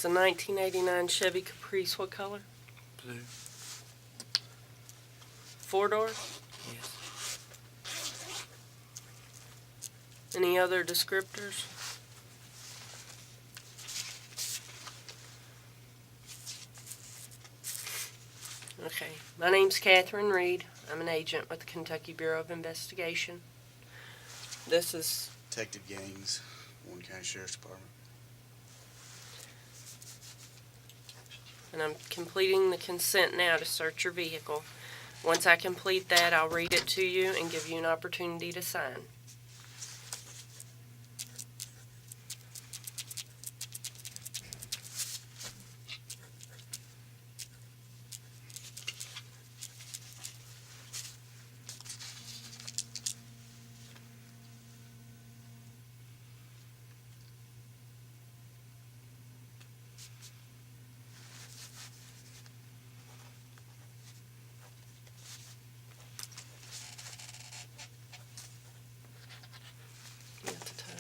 It's a 1989 Chevy Caprice. What color? Blue. 4-door? Yes. Any other descriptors? Okay. My name's Catherine Reed. I'm an agent with the Kentucky Bureau of Investigation. This is Detective Gaines, Warren County Sheriff's Department. and I'm completing the consent now to search your vehicle. Once I complete that, I'll read it to you and give you an opportunity to sign. You got the time?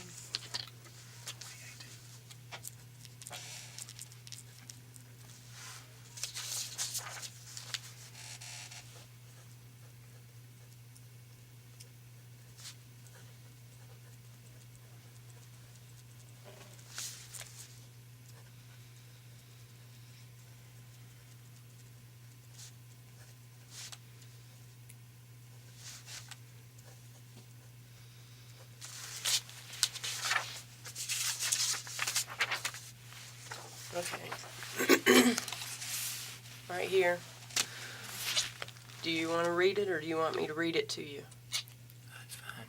Okay. Right here. Do you want to read it, or do you want me to read it to you? That's fine.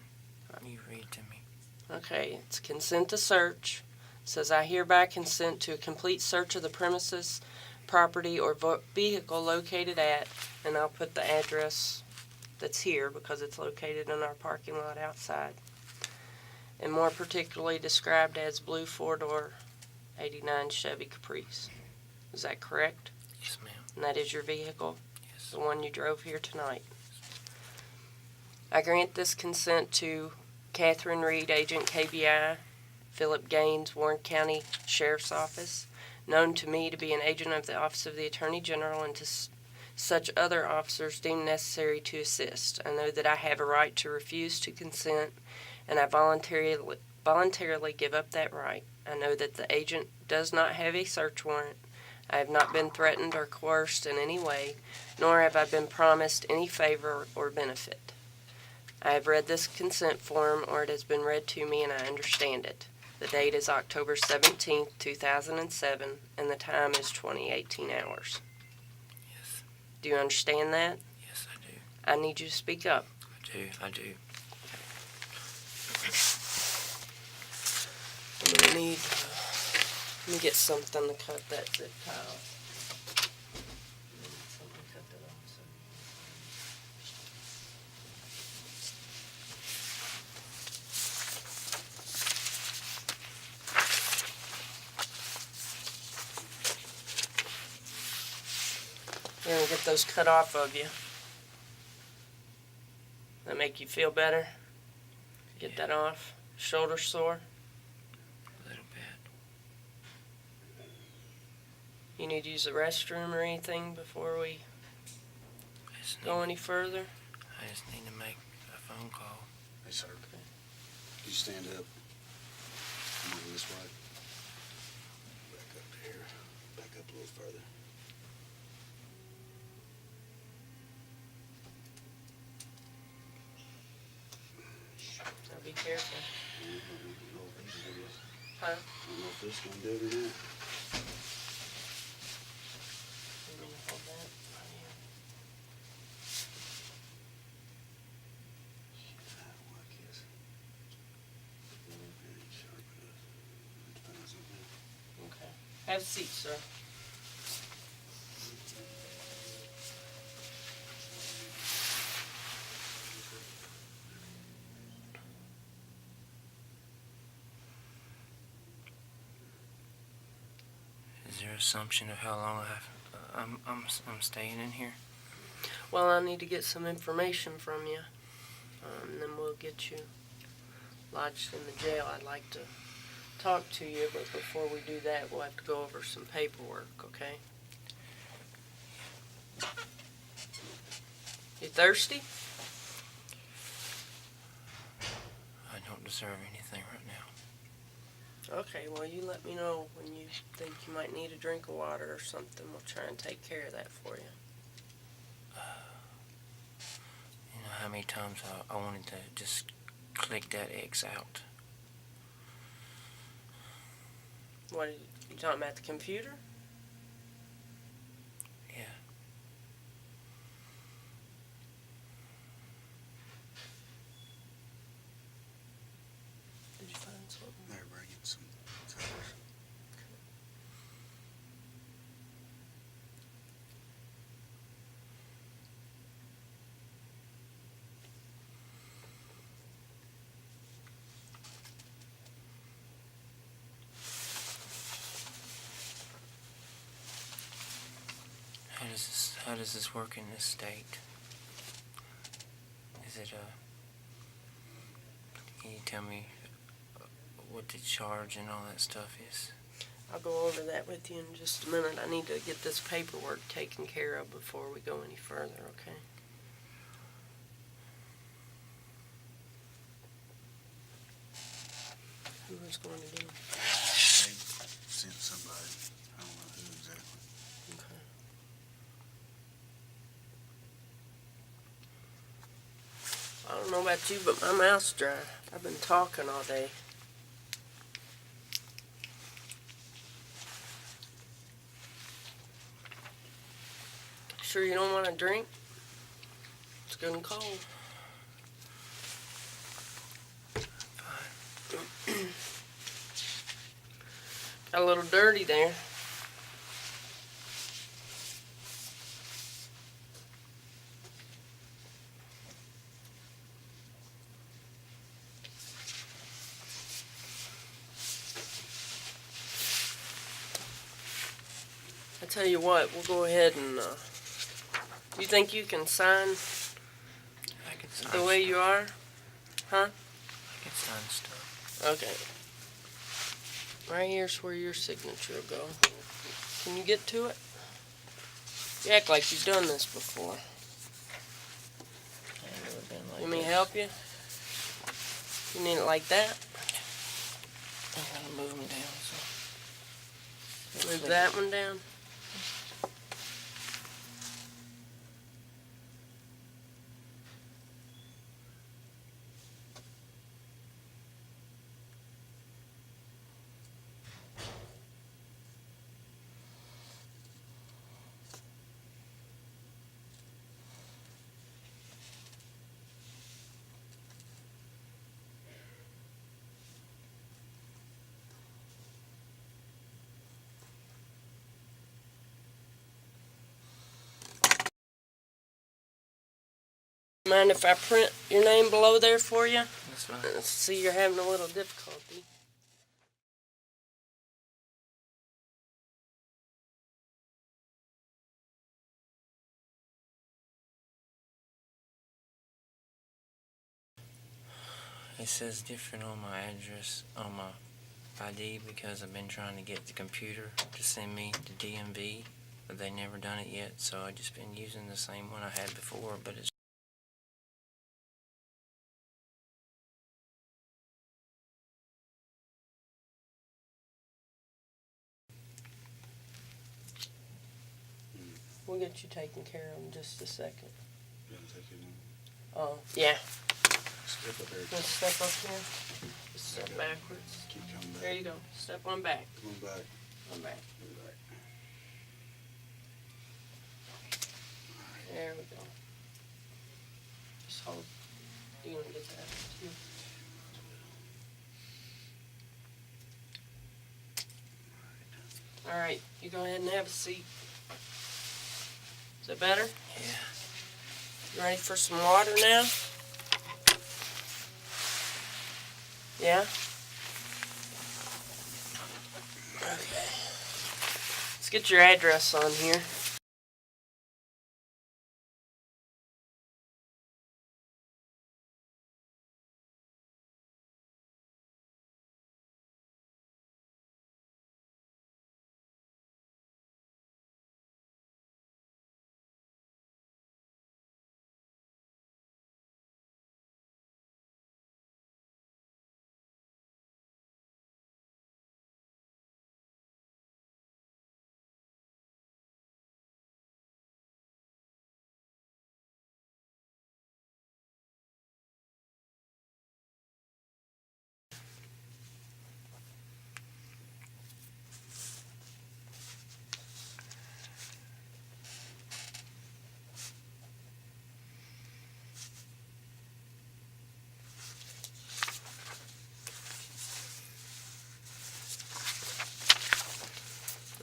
You read to me. Okay, it's consent to search. It says, I hereby consent to a complete search of the premises, property, or vehicle located at, and I'll put the address that's here because it's located in our parking lot outside, and more particularly described as blue 4-door 89 Chevy Caprice. Is that correct? Yes, ma'am. And that is your vehicle? Yes. The one you drove here tonight. I grant this consent to Catherine Reed, Agent KBI, Philip Gaines, Warren County Sheriff's Office, known to me to be an agent of the Office of the Attorney General, and to such other officers deemed necessary to assist. I know that I have a right to refuse to consent, and I voluntarily give up that right. I know that the agent does not have a search warrant. I have not been threatened or coerced in any way, nor have I been promised any favor or benefit. I have read this consent form, or it has been read to me, and I understand it. The date is October 17th, 2007, and the time is 20:18 hours. Yes. Do you understand that? Yes, I do. I need you to speak up. I do. I'm going to need, let me get something to cut that zip tie off. Something to cut that off, so. We're going to get those cut off of you. That make you feel better? Get that off. Shoulder sore? A little bit. You need to use the restroom or anything before we go any further? I just need to make a phone call. Hey, sir. You stand up. Move this way. Back up here. Back up a little further. Now be careful. I don't know if this is. Huh? I don't know if this is gonna do it or not. You need to hold that right here. I don't like this. It ain't sharp enough. Let's find something. Okay. Have a seat, sir. Is there an assumption of how long I'm staying in here? Well, I need to get some information from you, and then we'll get you lodged in the jail. I'd like to talk to you, but before we do that, we'll have to go over some paperwork, okay? You thirsty? I don't deserve anything right now. Okay, well, you let me know when you think you might need a drink of water or something. We'll try and take care of that for you. You know how many times I wanted to just click that X out. What are you talking about, the computer? Yeah. Did you find something? They're bringing some colors. How does this work in this state? Is it can you tell me what the charge and all that stuff is? I'll go over that with you in just a minute. I need to get this paperwork taken care of before we go any further, okay? Who was going to do it? They sent somebody. I don't know who exactly. Okay. I don't know about you, but my mouth's dry. I've been talking all day. Sure you don't want a drink? It's good and cold. Fine. Got a little dirty there. I tell you what, we'll go ahead and, you think you can sign I can sign the way you are? Huh? I can sign stuff. Okay. Right here's where your signature will go. Can you get to it? You act like you've done this before. I've never been like Let me this. help you? You need it like that? I gotta move them down. So. Move that one down? Mind if I print your name below there for you? That's fine. See, you're having a little difficulty. It says different on my address on my ID because I've been trying to get the computer to send me to DMV, but they never done it yet. So I just been using the same one I had before, but it's We'll get you taken care of in just a second. You want to take it now? Oh, yeah. Step up there. Let's step up here. Step backwards. Keep coming back. There you go. Step on back. Come on back. On back. Come back. There we go. Just hold. Do you want to get that? too? All right. You go ahead and have a seat. Is that better? yeah. You ready for some water now? Yeah? Okay. Let's get your address on here.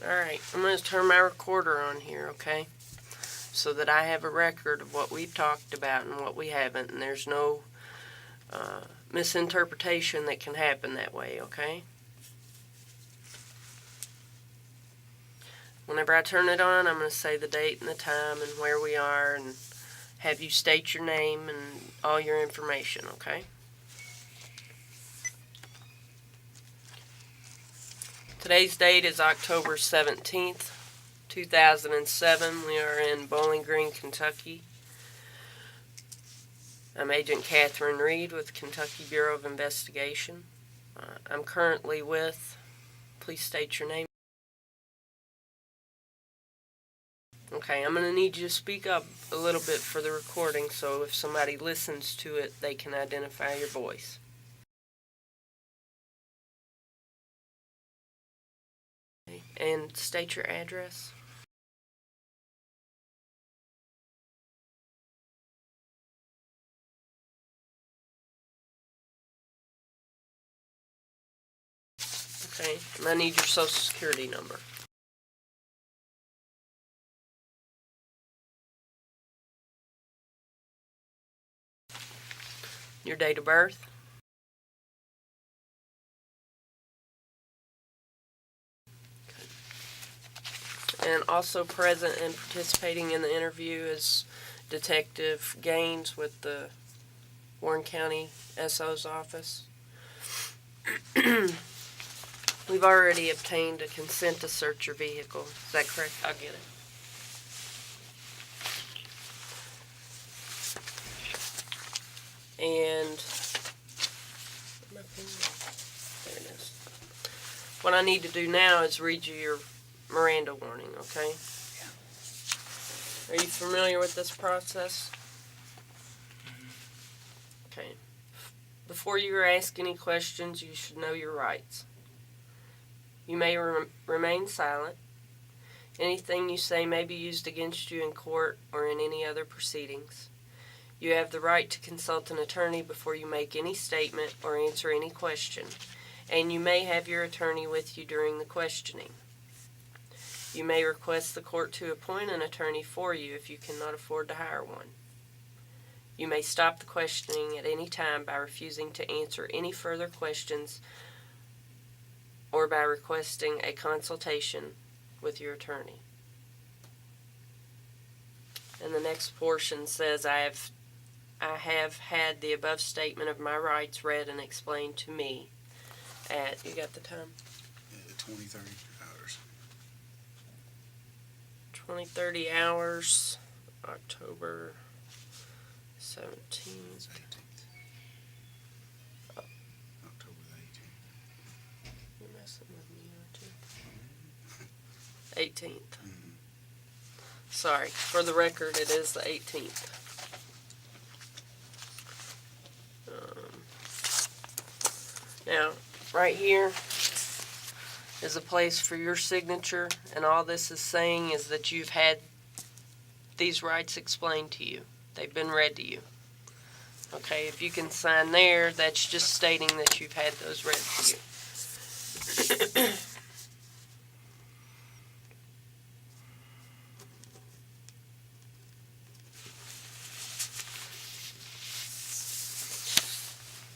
Alright, I'm going to turn my recorder on here, okay? So that I have a record of what we've talked about and what we haven't, and there's no misinterpretation that can happen that way, okay? Whenever I turn it on, I'm going to say the date and the time and where we are and have you state your name and all your information, okay? Today's date is October 17th, 2007. We are in Bowling Green, Kentucky. I'm Agent Catherine Reed with Kentucky Bureau of Investigation. I'm currently with, please state your name. Okay, I'm going to need you to speak up a little bit for the recording so if somebody listens to it, they can identify your voice. Okay, and state your address. Okay, and I need your social security number. Your date of birth. And also present and participating in the interview is Detective Gaines with the Warren County SO's office. We've already obtained a consent to search your vehicle. Is that correct? I'll get it. And there it is. What I need to do now is read you your Miranda warning, okay? Yeah. Are you familiar with this process? Okay. Before you ask any questions, you should know your rights. You may remain silent. Anything you say may be used against you in court or in any other proceedings. You have the right to consult an attorney before you make any statement or answer any question, and you may have your attorney with you during the questioning. You may request the court to appoint an attorney for you if you cannot afford to hire one. You may stop the questioning at any time by refusing to answer any further questions or by requesting a consultation with your attorney. And the next portion says, I have had the above statement of my rights read and explained to me at, you got the time? 20-30 hours. 20-30 hours, October 17th. 18th. October the 18th. You're messing with me, aren't you? 18th. Mm-hmm. Sorry, for the record, it is the 18th. Now, right here is a place for your signature, and all this is saying is that you've had these rights explained to you. They've been read to you. Okay, if you can sign there, that's just stating that you've had those read to you.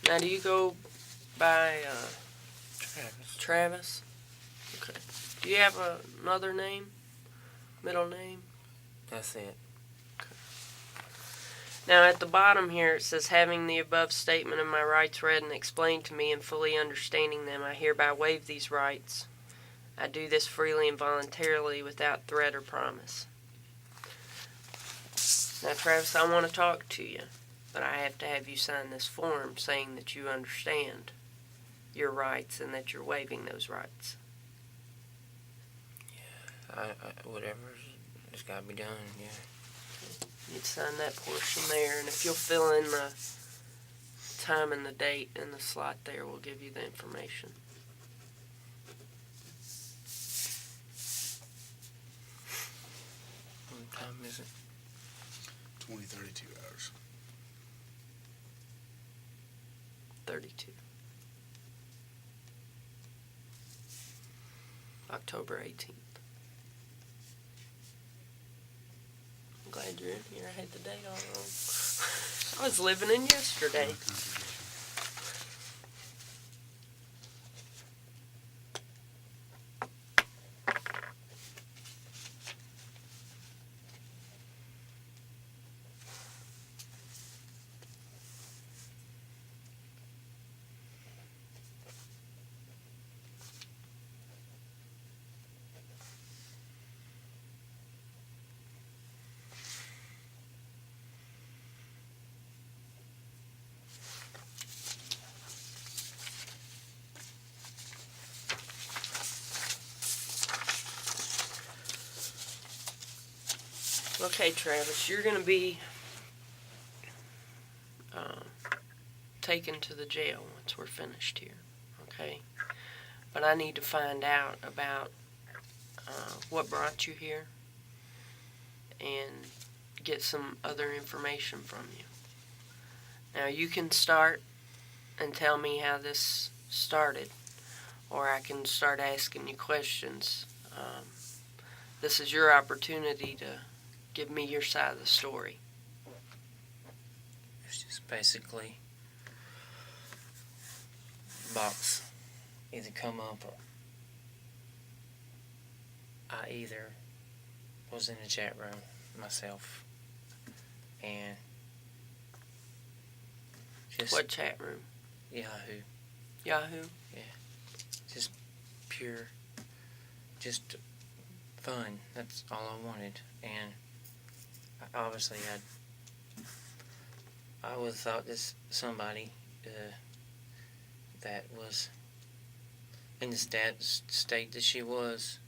Now, do you go by Travis? Okay. Do you have another name? Middle name? That's it. Now, at the bottom here, it says, having the above statement of my rights read and explained to me and fully understanding them, I hereby waive these rights. I do this freely and voluntarily without threat or promise. Now, Travis, I want to talk to you, but I have to have you sign this form saying that you understand your rights and that you're waiving those rights. Yeah, whatever it's got to be done, yeah. You'd sign that portion there, and if you'll fill in the time and the date in the slot there, we'll give you the information. What time is it? 20-32 hours. 32. October 18th. glad you're in here. I had the date all wrong. I was living in yesterday. Okay, Travis, you're going to be taken to the jail once we're finished here, okay? But I need to find out about what brought you here and get some other information from you. Now, you can start and tell me how this started, or I can start asking you questions. This is your opportunity to give me your side of the story. It's just basically box either come up or I either was in the chat room myself and just What chat room? Yahoo. Yahoo? Just pure, just fun. That's all I wanted. And obviously I would have thought this somebody that was in the state that she was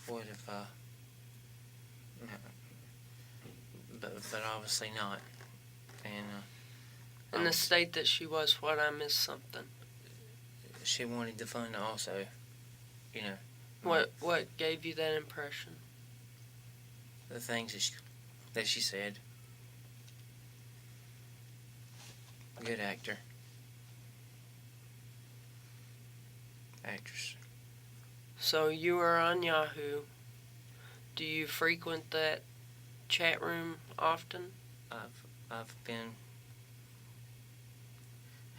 would have but obviously not. And In the state that she was, what, I missed something. she wanted the fun also, you know. What gave you that impression? The things that she said. Good actor. Actress. So you are on Yahoo. Do you frequent that chat room often? I've been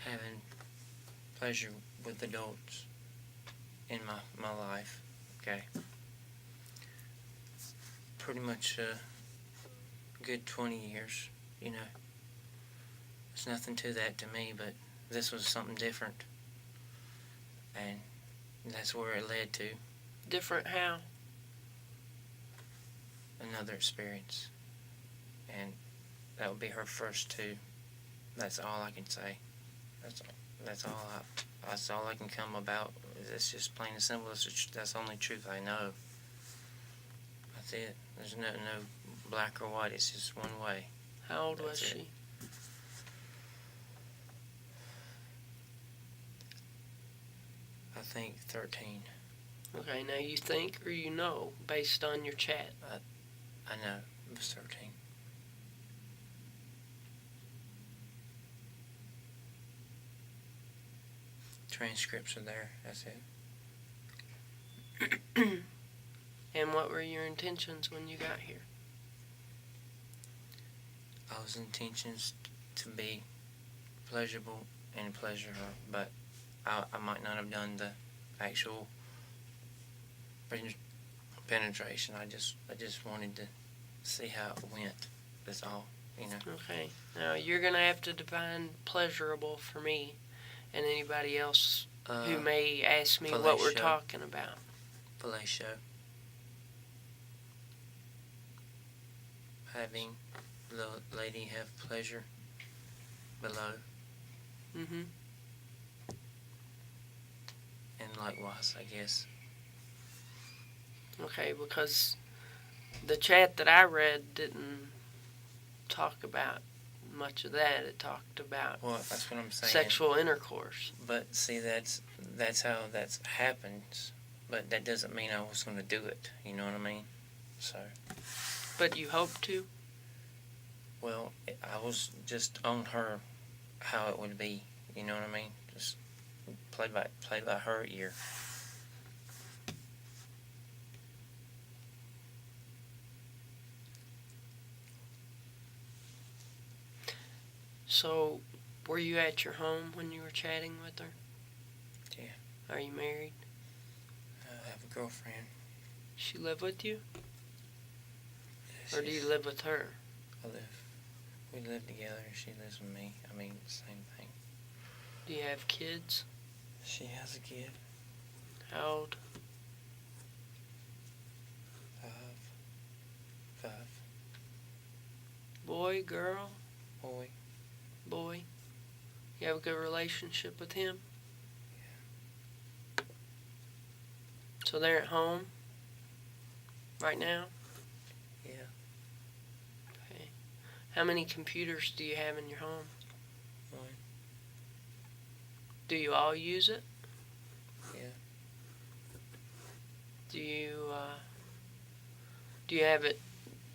having pleasure with adults in my life. Okay. Pretty much a good 20 years, you know. There's nothing to that to me, but this was something different. And that's where it led to. Different how? Another experience. And that would be her first two. That's all I can say. That's all I can come about. It's just plain and simple. That's the only truth I know. That's it. There's no black or white. It's just one way. How old was That's she? it. I think 13. Okay, now you think or you know based on your chat? I know it was 13. Transcripts are there. That's it. And what were your intentions when you got here? I was intentions to be pleasurable and pleasure her, but I might not have done the actual penetration. I just wanted to see how it went. That's all, you know. Okay, now you're going to have to define pleasurable for me and anybody else who may ask me what we're fellatio. talking about. Fellatio. Having the lady have pleasure below, Mm-hmm. and likewise, I guess. Okay, because the chat that I read didn't talk about much of that. It talked about Well, that's what I'm saying. sexual intercourse. But see, that's how that happens. But that doesn't mean I was going to do it. You know what I mean? So. But you hope to? Well, I was just on her, how it would be. You know what I mean? Just play by her ear. So, were you at your home when you were chatting with her? Yeah. Are you married? I have a girlfriend. She live with you? Or do She's- you live with her? We live together. She lives with me. I mean, same thing. Do you have kids? She has a kid. How old? 5. 5. Boy, girl, Boy. boy. You have a good relationship with him? So they're at home right now? Yeah. Okay. How many computers do you have in your home? 1. Do you all use it? Yeah. Do you have it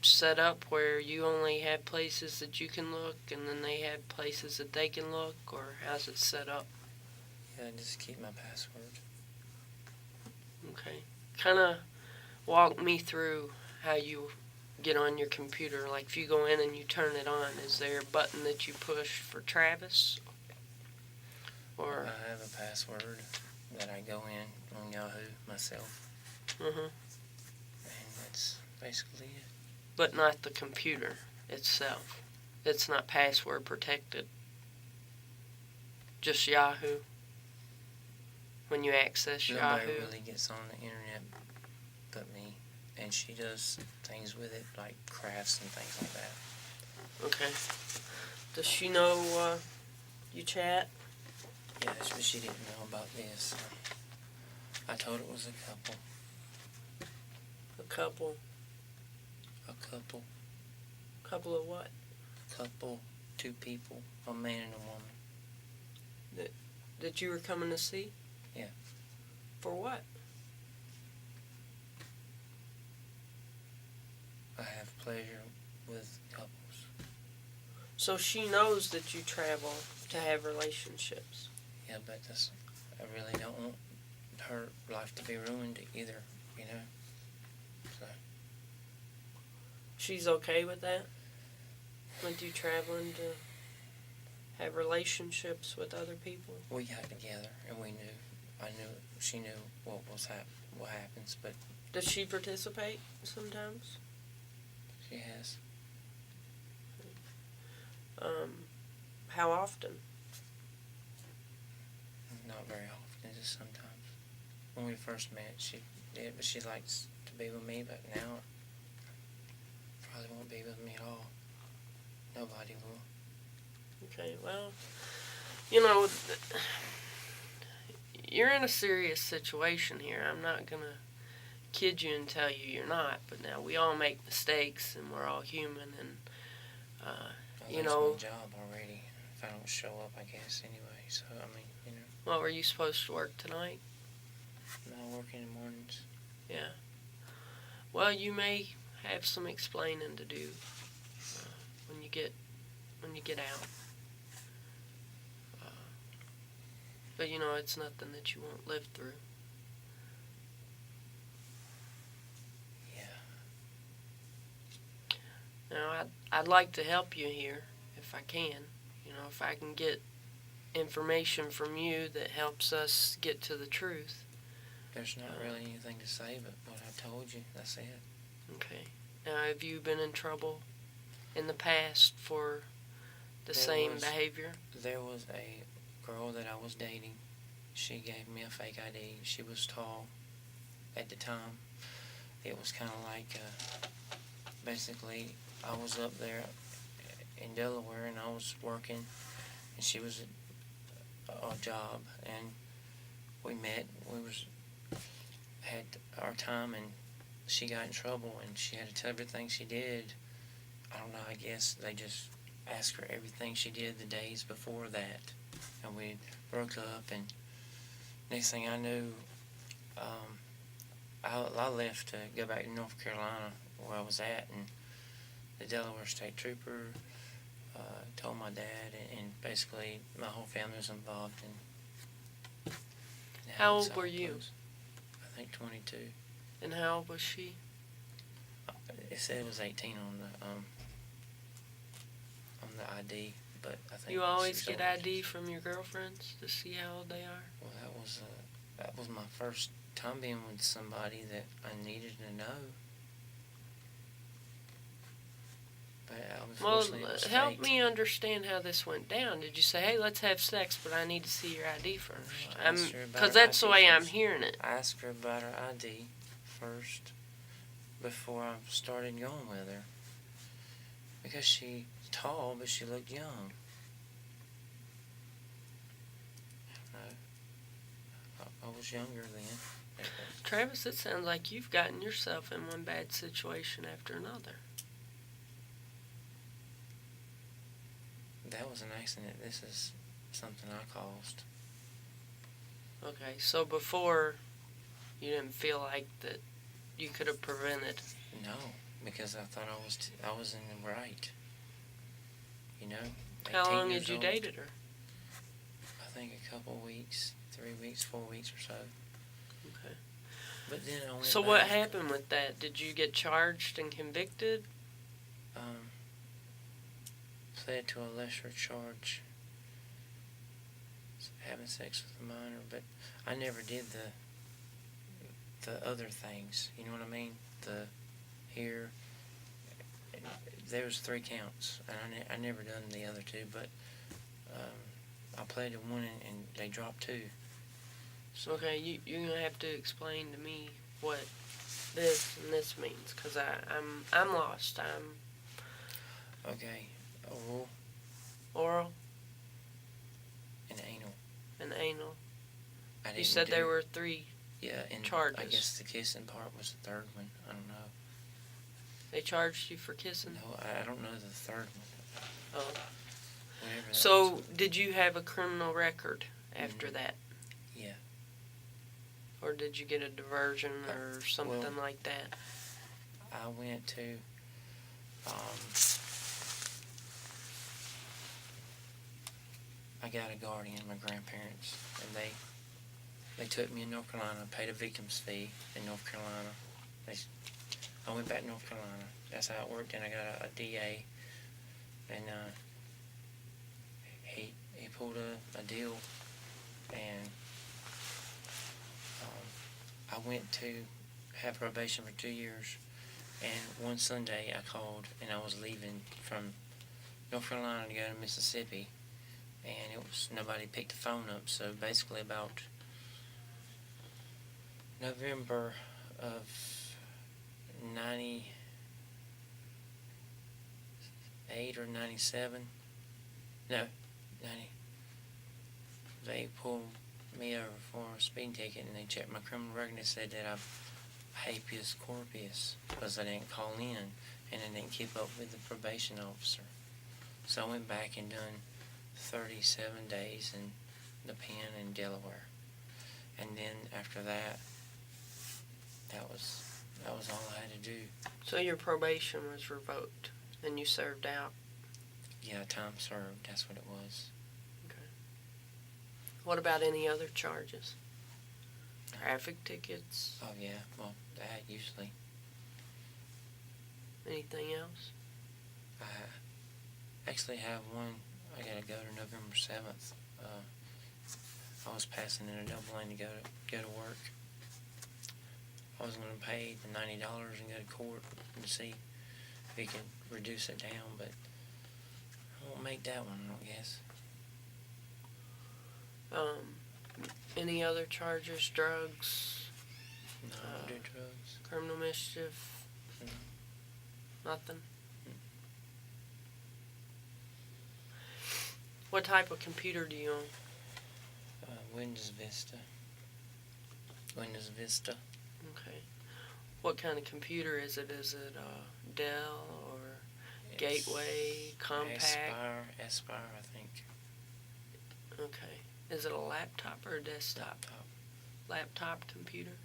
set up where you only have places that you can look and then they have places that they can look, or how's it set up? Yeah, I just keep my password. Okay. Kind of walk me through how you get on your computer. Like if you go in and you turn it on, is there a button that you push for Travis? Or I have a password that I go in on Yahoo myself, mhm. and that's basically it. But not the computer itself. It's not password protected. Just Yahoo. When you access Nobody Yahoo. really gets on the internet but me, and she does things with it like crafts and things like that. Okay. Does she know you chat? Yeah, but she didn't know about this. I told her it was a couple. A couple. A couple. Couple of what? Couple. 2 people. A man and a woman. That you were coming to see? Yeah. For what? I have pleasure with couples. So she knows that you travel to have relationships. Yeah, but I really don't want her life to be ruined either, you know? So, She's okay with that? With you traveling to have relationships with other people? we got together and she knew what happens, but Does she participate sometimes? she has. How often? Not very often, just sometimes. When we first met, she did, but she likes to be with me, but now probably won't be with me at all. Nobody will. Okay, well, you know, you're in a serious situation here. I'm not going to kid you and tell you you're not, but now we all make mistakes and we're all human, and you There's know. my job already. If I don't show up, I guess, anyway. So, I mean, you know. Well, were you supposed to work tonight? No, I work in the mornings. Yeah. Well, you may have some explaining to do when you get out. But you know, it's nothing that you won't live through. Yeah. Now, I'd like to help you here if I can. You know, if I can get information from you that helps us get to the truth. There's not really anything to say but what I told you. That's it. Okay. Now, have you been in trouble in the past for the There same was- behavior? There was a girl that I was dating. She gave me a fake ID. She was tall at the time. It was kind of like, basically, I was up there in Delaware and I was working, and she was at a job, and we met. Had our time, and she got in trouble, and she had to tell everything she did. I don't know, I guess they just asked her everything she did the days before that, and we broke up, and next thing I knew, I left to go back to North Carolina where I was at, and the Delaware State Trooper told my dad, and basically my whole family was involved in How it's old were all you? closed. I think 22. And how old was she? It said it was 18 on the ID, but I think You always she's get older. ID from your girlfriends to see how old they are? Well, that was my first time being with somebody that I needed to know. But Well, unfortunately, it was help fate. me understand how this went down. Did you say, "Hey, let's have sex, but I need to see your ID first"? I asked her about Because her that's the ID way I'm first. hearing it. I asked her about her ID first before I started going with her. Because she's tall, but she looked young. I was younger then. Travis, it sounds like you've gotten yourself in one bad situation after another. That was an accident. This is something I caused. Okay, so before, you didn't feel like that you could have prevented. No, because I thought I was in the right. You know. How 18 long years had you old. dated her? I think a couple weeks, 3 weeks, 4 weeks or so. Okay. But then I went So what back. happened with that? Did you get charged and convicted? Pled to a lesser charge, having sex with a minor, but I never did the other things. You know what I mean? There was 3 counts, and I never done the other 2, but I pled to 1 and they dropped 2. So Okay, you're gonna have to explain to me what this and this means, cause I'm lost. okay, oral Oral and anal. and anal. I You didn't said do, there were 3 yeah, and I charges. guess the kissing part was the 3rd one. I don't know. They charged you for kissing. No, I don't know the 3rd one. Oh. Whatever that So was. did you have a criminal record after that? Yeah. Or did you get a diversion or something like that? I went to I got a guardian, my grandparents, and they took me in North Carolina, paid a victim's fee in North Carolina. I went back to North Carolina. That's how it worked, and I got a DA, and he pulled a deal, and I went to have probation for 2 years, and one Sunday I called, and I was leaving from North Carolina to go to Mississippi, and nobody picked the phone up. So basically about November of 98 or 97, no, 90, they pulled me over for a speeding ticket, and they checked my criminal record, and they said that I've habeas corpus because I didn't call in and I didn't keep up with the probation officer. So I went back and done 37 days in the pen in Delaware, and then after that, that was all I had to do. So your probation was revoked and you served out. Yeah, time served. That's what it was. What about any other charges? Traffic tickets? Oh yeah, well that usually. Anything else? I actually have one. I gotta go to November 7th. I was passing in a double lane to go to work. I was gonna pay the $90 and go to court and see if he could reduce it down, but I won't make that one, I guess. Any other charges? Drugs? No, I don't do drugs. Criminal mischief? No. Nothing? What type of computer do you own? Windows Vista. Windows Vista. Okay. What kind of computer is it? Is it Dell or Gateway, Compact? Aspire, I think. Okay. Is it a laptop or a desktop? Laptop. Laptop computer?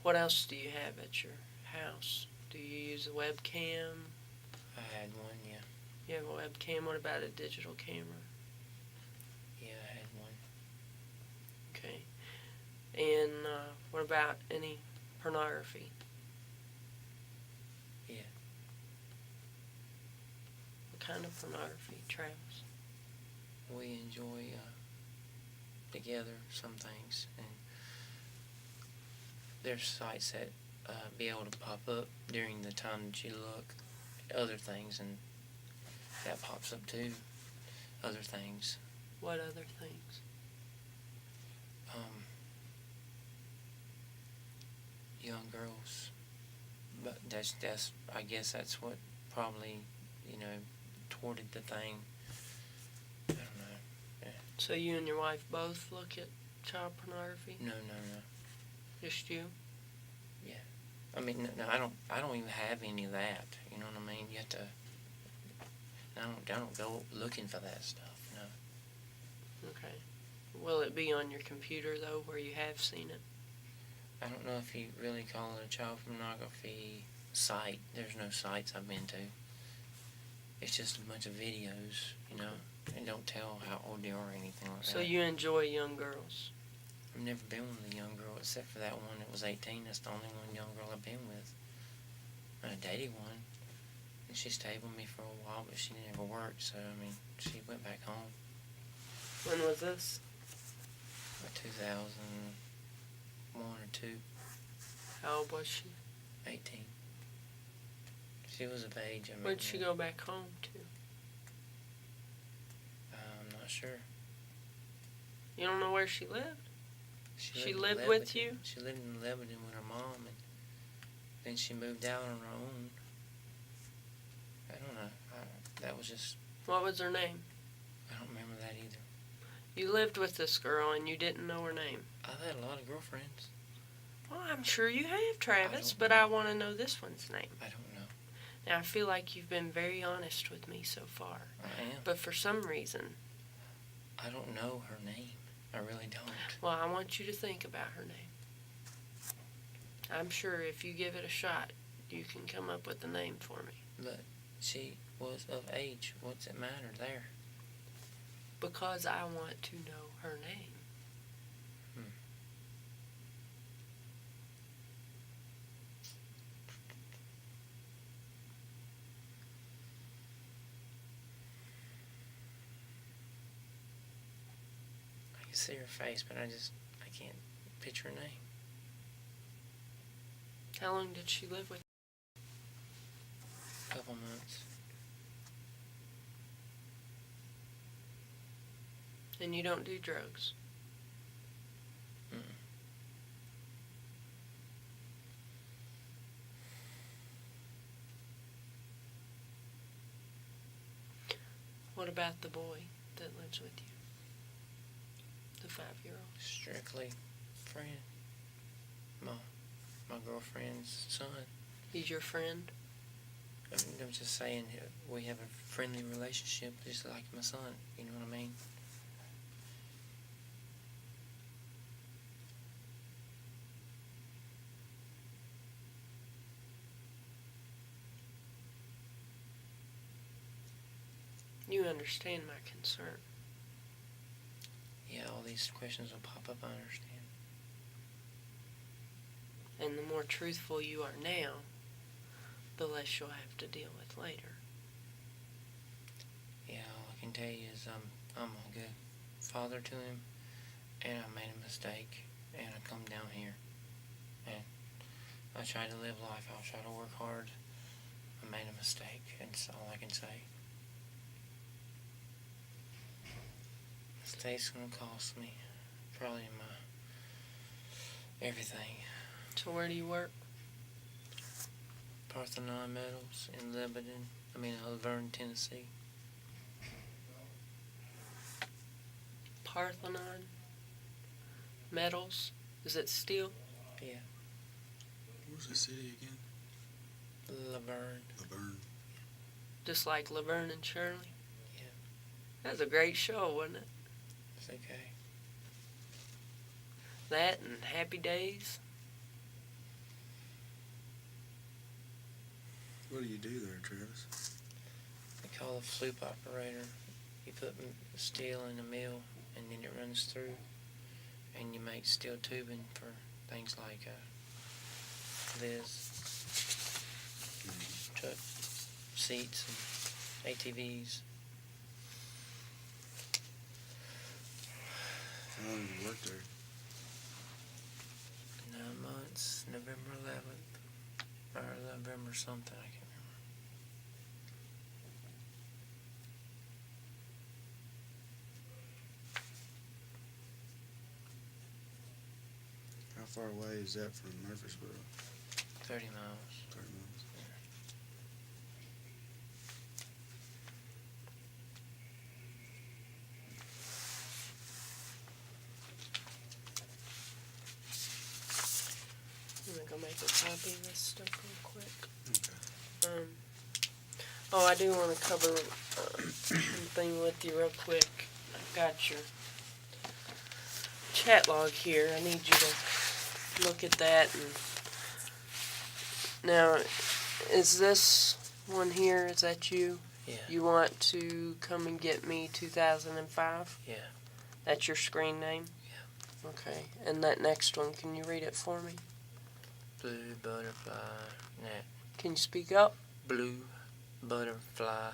What else do you have at your house? Do you use a webcam? I had one, yeah. You have a webcam. What about a digital camera? Yeah, I had one. Okay. And what about any pornography? Yeah. What kind of pornography, Travis? we enjoy together some things, and there's sites that be able to pop up during the time that you look at other things, and that pops up too. Other things. What other things? Young girls. But that's I guess that's what probably, thwarted the thing. I don't know. Yeah. So you and your wife both look at child pornography? No. Just you? Yeah. I mean, no, I don't even have any of that. You know what I mean? You have to. I don't go looking for that stuff. No. Okay. Will it be on your computer, though, where you have seen it? I don't know if you really call it a child pornography site. There's no sites I've been to. It's just a bunch of videos, and don't tell how old they are or anything like that. So you enjoy young girls? I've never been with a young girl except for that one that was 18. That's the only one young girl I've been with. I dated one, and she stayed with me for a while, but she never worked, so, she went back home. When was this? Like 2001 or 2. How old was she? 18. She was of age. Where'd she go back home to? I'm not sure. You don't know where she lived? She lived in with Lebanon. you? She lived in Lebanon with her mom, and then she moved out on her own. I don't know. That was just... What was her name? I don't remember that either. You lived with this girl and you didn't know her name. I've had a lot of girlfriends. Well, I'm sure you have, Travis, but know. I want to know this one's name. I don't know. Now, I feel like you've been very honest with me so far. I am. But for some reason... I don't know her name. I really don't. Well, I want you to think about her name. I'm sure if you give it a shot, you can come up with a name for me. But she was of age. What's it matter there? Because I want to know her name. I can see her face, but I can't picture her name. How long did she live with you? A couple months. And you don't do drugs? Mm-mm. What about the boy that lives with you? The 5-year-old? Strictly friend. My girlfriend's son. He's your friend? I'm just saying we have a friendly relationship just like my son. You know what I mean? You understand my concern. Yeah, all these questions will pop up, I understand. And the more truthful you are now, the less you'll have to deal with later. Yeah, all I can tell you is I'm a good father to him, and I made a mistake, and I come down here, and I try to live life. I try to work hard. I made a mistake, and that's all I can say. Mistake's gonna cost me probably my everything. So where do you work? Parthenon Metals in Laverne, Tennessee. Parthenon Metals? Is it steel? Yeah, Where's the city again? Laverne. Laverne. Just like Laverne and Shirley? Yeah. That was a great show, wasn't it? It's okay. That and Happy Days. What do you do there, Travis? They call a floop operator. You put steel in the mill, and then it runs through, and you make steel tubing for things like this, truck seats, and ATVs. How long have you worked there? 9 months, November 11th. Or November something, I can't remember. How far away is that from Murfreesboro? 30 miles. 30 miles. I'm gonna go make a copy of this stuff real quick. Okay. Oh, I do want to cover something with you real quick. I've got your chat log here. I need you to look at that. And now, is this one here? Is that you? Yeah. You want to come and get me 2005? Yeah. That's your screen name? Yeah. Okay. And that next one, can you read it for me? Blue butterfly gnat. Can you speak up? Blue butterfly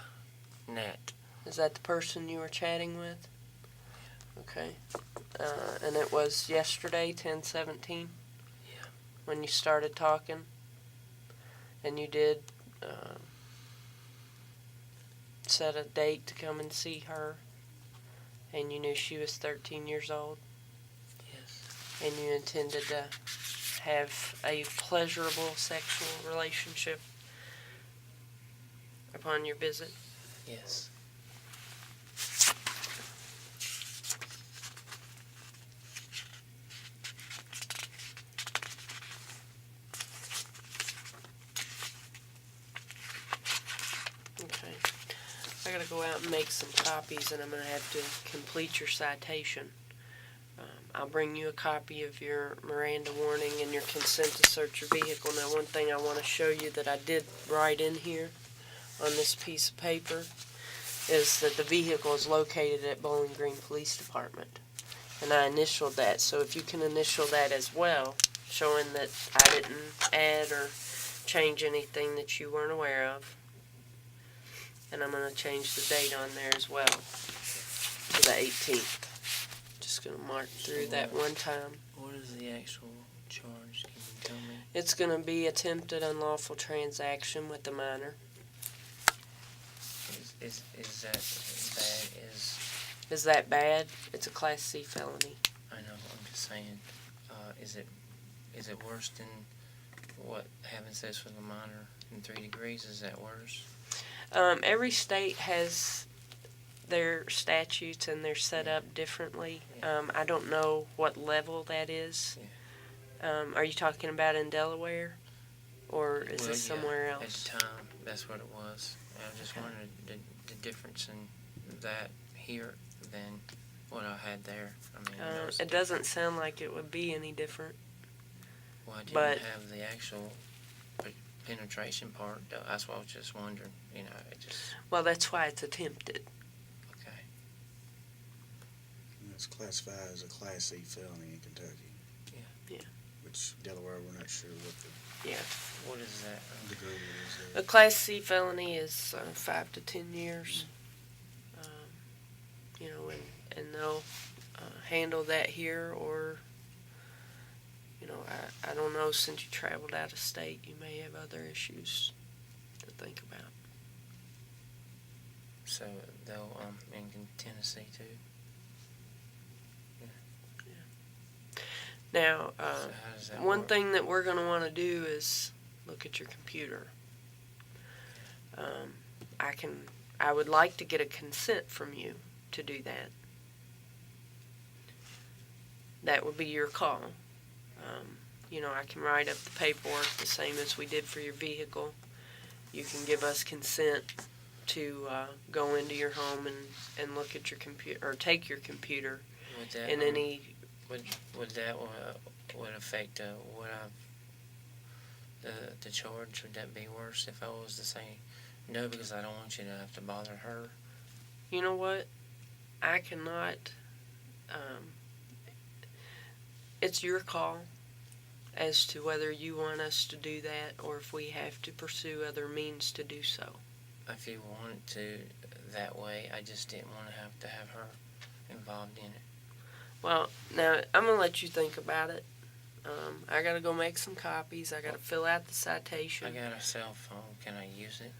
gnat. Is that the person you were chatting with? Okay. And it was yesterday, 10/17? Yeah. When you started talking? And you did set a date to come and see her? And you knew she was 13 years old? Yes. And you intended to have a pleasurable sexual relationship upon your visit? Yes. Okay. I gotta go out and make some copies, and I'm gonna have to complete your citation. I'll bring you a copy of your Miranda warning and your consent to search your vehicle. Now, one thing I want to show you that I did write in here on this piece of paper is that the vehicle is located at Bowling Green Police Department. And I initialed that, so if you can initial that as well, showing that I didn't add or change anything that you weren't aware of. And I'm going to change the date on there as well to the 18th. Just going to mark through that one time. What is the actual charge? Can you tell me? It's going to be attempted unlawful transaction with a minor. Is that bad? Is that bad? It's a Class C felony. I know. I'm just saying. Is it worse than what having sex with a minor in 3 degrees? Is that worse? Every state has their statutes and they're set up differently. I don't know what level that is. Are you talking about in Delaware? Or is this somewhere else? At the time, that's what it was. I just wondered the difference in that here than what I had there. I mean, It doesn't sound like it would be any different. Well, I didn't but- have the actual penetration part. That's why I was just wondering. You know, it just Well, that's why it's attempted. okay. And it's classified as a Class C felony in Kentucky. Yeah. Yeah. Which Delaware, we're not sure what the Yeah. What is that? degree is A there. Class C felony is 5 to 10 years. You know, and they'll handle that here, or, you know, I don't know, since you traveled out of state, you may have other issues to think about. So they'll in Tennessee too. Now, So how does that one work? thing that we're going to want to do is look at your computer. I would like to get a consent from you to do that. That would be your call. You know, I can write up the paperwork the same as we did for your vehicle. You can give us consent to go into your home and look at your computer, or take your computer Would that in any... would that would affect what the charge? Would that be worse if I was to say no, because I don't want you to have to bother her? You know what? I cannot... it's your call as to whether you want us to do that or if we have to pursue other means to do so. If you wanted to that way, I just didn't want to have her involved in it. Well, now I'm gonna let you think about it. I gotta go make some copies. I gotta fill out the I citation. got a cell phone. Can I use it?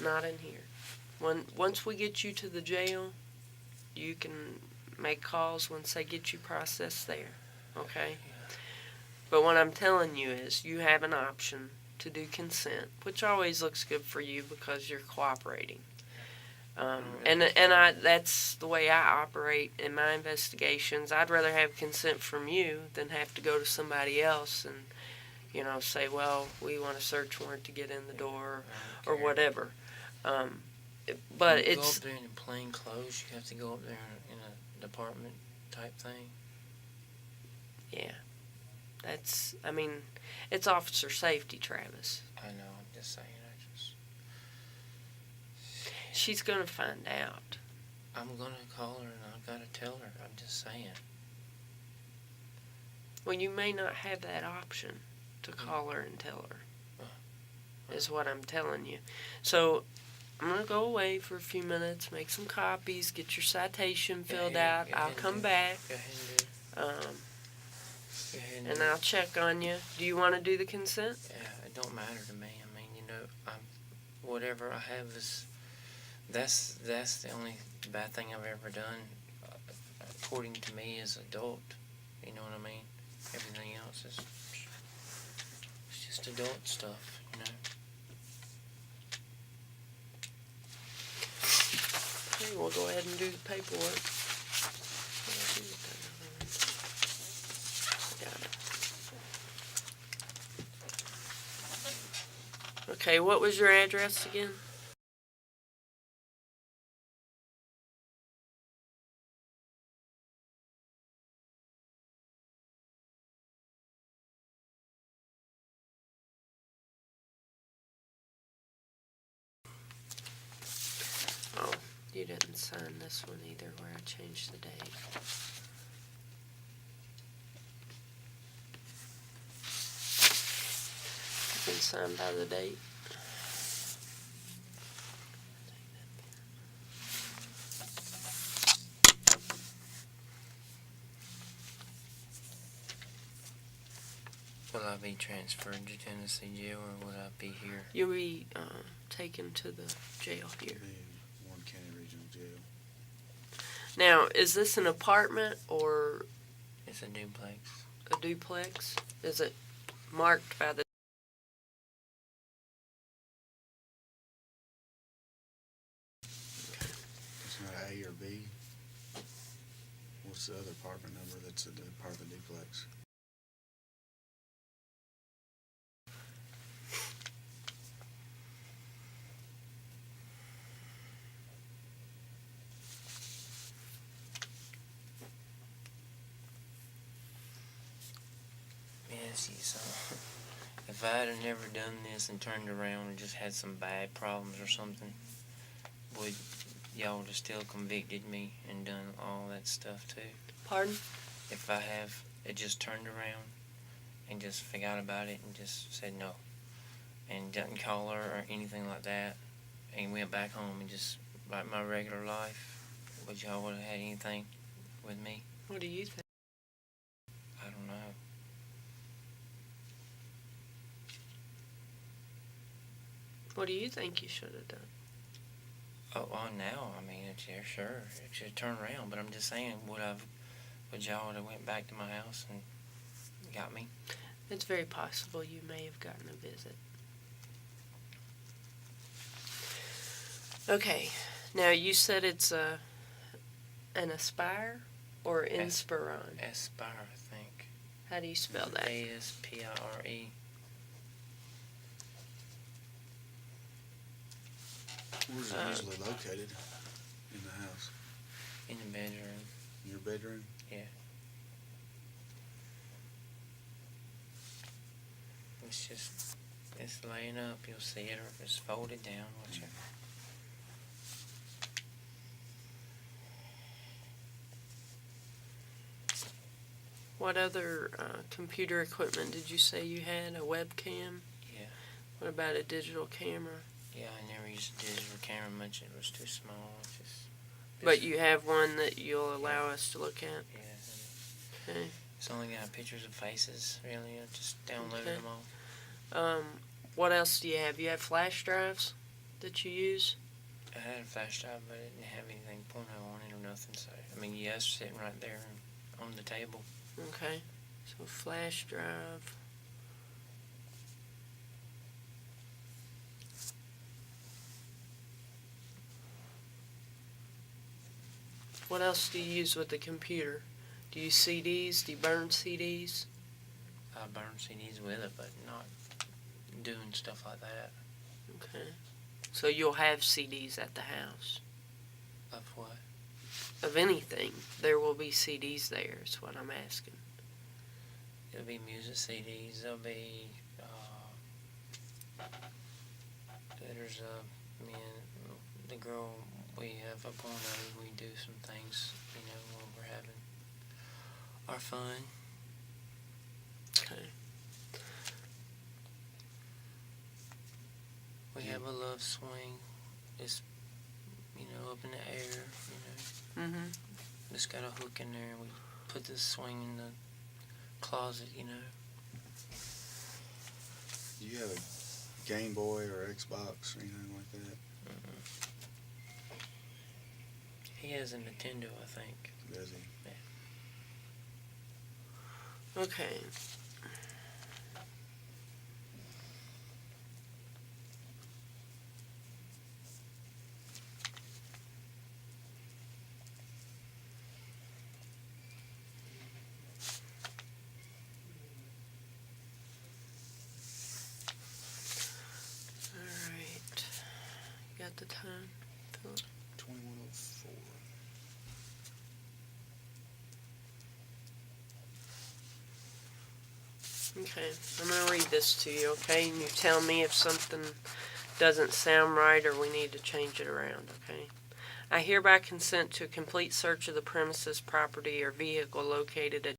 Not in here. Once we get you to the jail, you can make calls once they get you processed there. Okay? But what I'm telling you is you have an option to do consent, which always looks good for you because you're cooperating. And that's the way I operate in my investigations. I'd rather have consent from you than have to go to somebody else and, say, well, we want a search warrant to get in the door or whatever. But you go it's up there in plain clothes. You have to go up there in a department type thing. it's officer safety, Travis. I know. I'm just saying. She's gonna find out. I'm gonna call her and I've got to tell her. I'm just saying. Well, you may not have that option to call her and tell her. Is what I'm telling you. So I'm gonna go away for a few minutes, make some copies, get your citation filled out. I'll come back. Go ahead and do it. Go ahead And do I'll check on you. Do you want to do the consent? Yeah, it don't matter to me. I mean, whatever I have is. That's the only bad thing I've ever done, according to me, as adult. You know what I mean? Everything else is it's just adult stuff, Okay, we'll go ahead and do the paperwork. Got it. Okay, what was your address again? Oh, you didn't sign this one either where I changed the date. You can sign by the date. Will I be transferred to Tennessee jail or would I be here? You'll be taken to the jail here. Warren County Regional Jail. Now, is this an apartment or It's a duplex. a duplex? Is it marked by the... It's not A or B. What's the other apartment number that's a part of the duplex? Yeah, see, so if I had never done this and turned around and just had some bad problems or something, would y'all have still convicted me and done all that stuff too? Pardon? If I have it just turned around and just forgot about it and just said no and didn't call her or anything like that and went back home and just like my regular life, would y'all would have had anything with me? What do you think? I don't know. What do you think you should have done? Oh, now, I mean, it's, yeah, sure, it should turn around, but I'm just saying, would y'all would have went back to my house and got me? It's very possible you may have gotten a visit. Okay, now you said it's an Aspire or Inspiron? Aspire, I think. How do you spell that? Aspire. Where's it usually located in the house? In the bedroom. In your bedroom? Yeah. It's laying up. You'll see it, or if it's folded down, whichever. What other computer equipment did you say you had? A webcam? Yeah. What about a digital camera? Yeah, I never used a digital camera much. It was too small. But you have one that you'll allow us to look at? Yeah. Okay. It's only got pictures of faces, really. I just downloaded Okay. them all. What else do you have? You have flash drives that you use? I had a flash drive, but it didn't have anything porno on it or nothing. So, I mean, yes, sitting right there on the table. Okay. So flash drive. What else do you use with the computer? Do you use CDs? Do you burn CDs? I burn CDs with it, but not doing stuff like that. Okay. So you'll have CDs at the house? Of what? Of anything. There will be CDs there, is what I'm asking. There'll be music CDs. There'll be, there's me and the girl, we have a porno. We do some things, when we're having our fun. Okay. We have a love swing. It's, up in the air, Mm-hmm. It's got a hook in there. We put the swing in the closet, Do you have a Game Boy or Xbox or anything like that? He has a Nintendo, I think. Does he? Okay. Alright. You got the time, Philip? 2104. Okay, I'm going to read this to you, okay? And you tell me if something doesn't sound right or we need to change it around, okay? I hereby consent to a complete search of the premises, property, or vehicle located at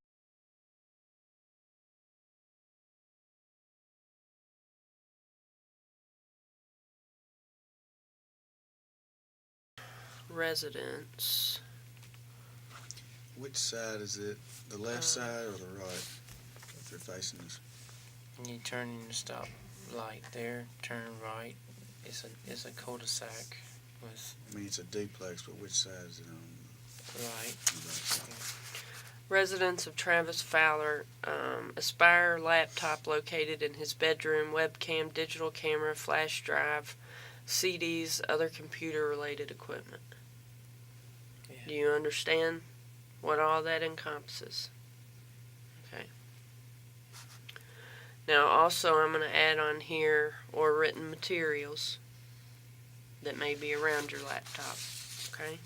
residence. Which side is it? The left side or the right? If they're facing us. And you turn in the stop light there, turn right. It's a cul-de-sac with I mean, it's a duplex, but which side is it on? right. The right side. Residence of Travis Fowler, Aspire laptop located in his bedroom, webcam, digital camera, flash drive, CDs, other computer-related equipment. Yeah. Do you understand what all that encompasses? Okay. Now, also, I'm going to add on here or written materials that may be around your laptop. Okay?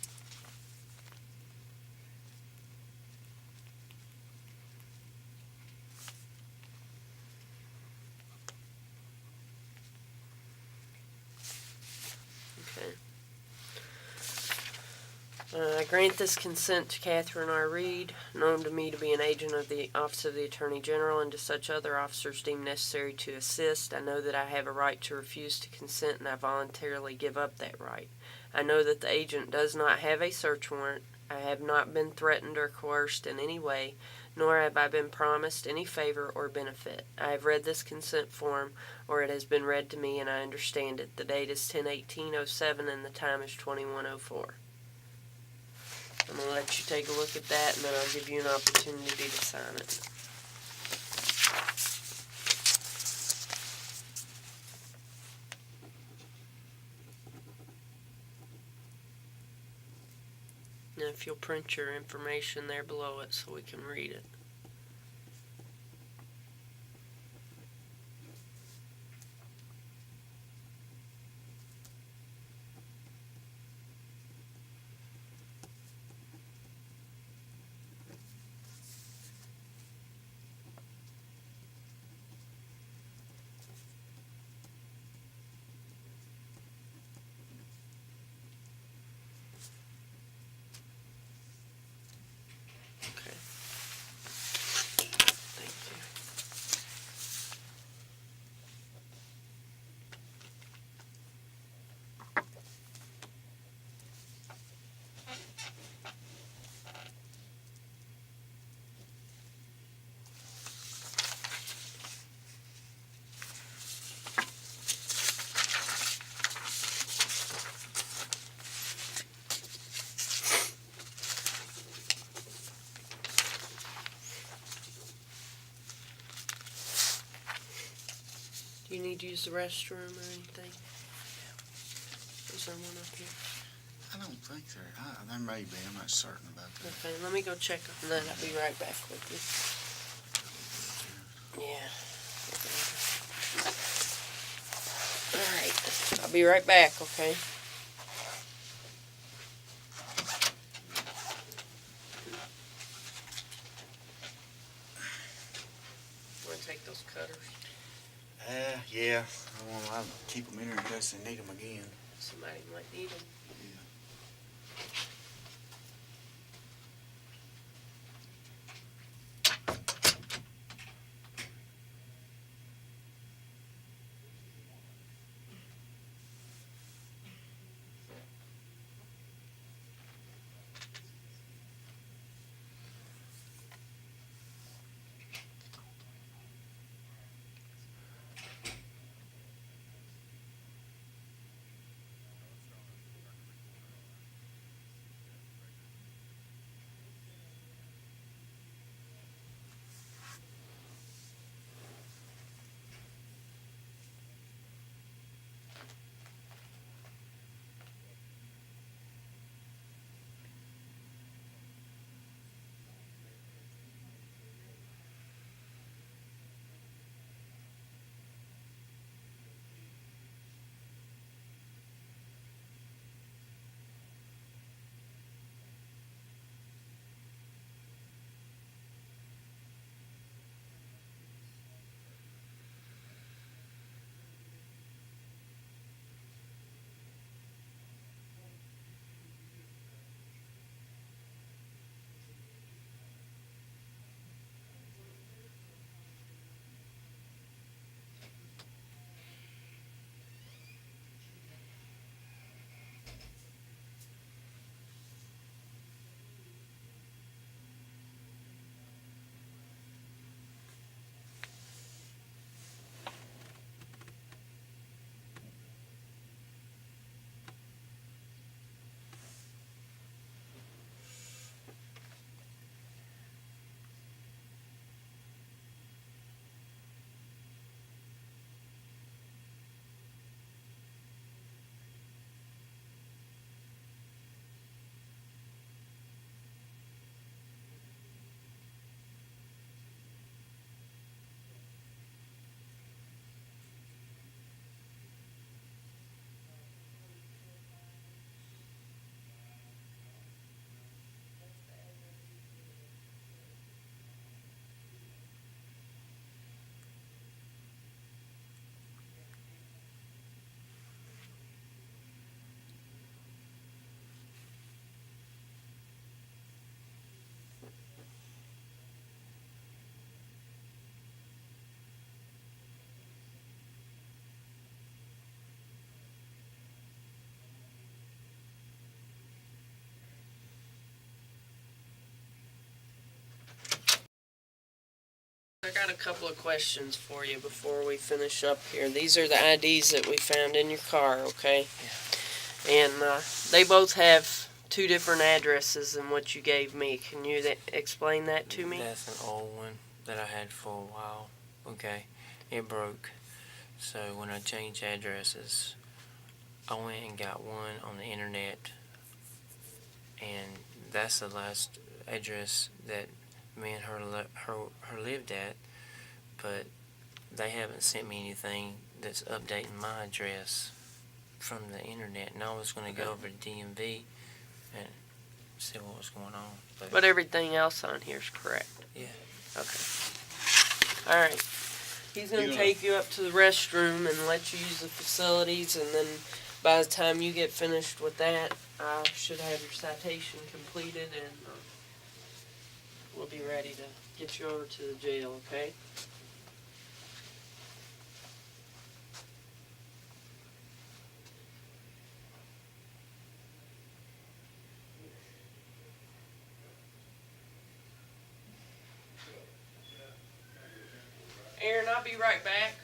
I grant this consent to Catherine R. Reed, known to me to be an agent of the Office of the Attorney General, and to such other officers deemed necessary to assist. I know that I have a right to refuse to consent, and I voluntarily give up that right. I know that the agent does not have a search warrant. I have not been threatened or coerced in any way, nor have I been promised any favor or benefit. I have read this consent form, or it has been read to me, and I understand it. The date is 10/18/07, and the time is 21:04. I'm going to let you take a look at that, and then I'll give you an opportunity to sign it. Now, if you'll print your information there below it so we can read it. You need to use the restroom or anything? Is there one up here? I don't think there may be. I'm not certain about that. Okay, let me go check on that. I'll be right back with you. Yeah. Alright, I'll be right back, okay? Want to take those cutters? Yeah. I'll keep them in here in case they need them again. Somebody might need them. I got a couple of questions for you before we finish up here. These are the IDs that we found in your car, okay? Yeah. And they both have two different addresses than what you gave me. Can you explain that to me? That's an old one that I had for a while. Okay. It broke. So when I changed addresses, I went and got one on the internet. And that's the last address that me and her lived at, but they haven't sent me anything that's updating my address from the internet, and I was going to go over to DMV and see what was going on. But everything else on here is correct? Yeah. Okay. Alright. He's going to take you up to the restroom and let you use the facilities, and then by the time you get finished with that, I should have your citation completed, and we'll be ready to get you over to the jail, okay? Aaron, I'll be right back.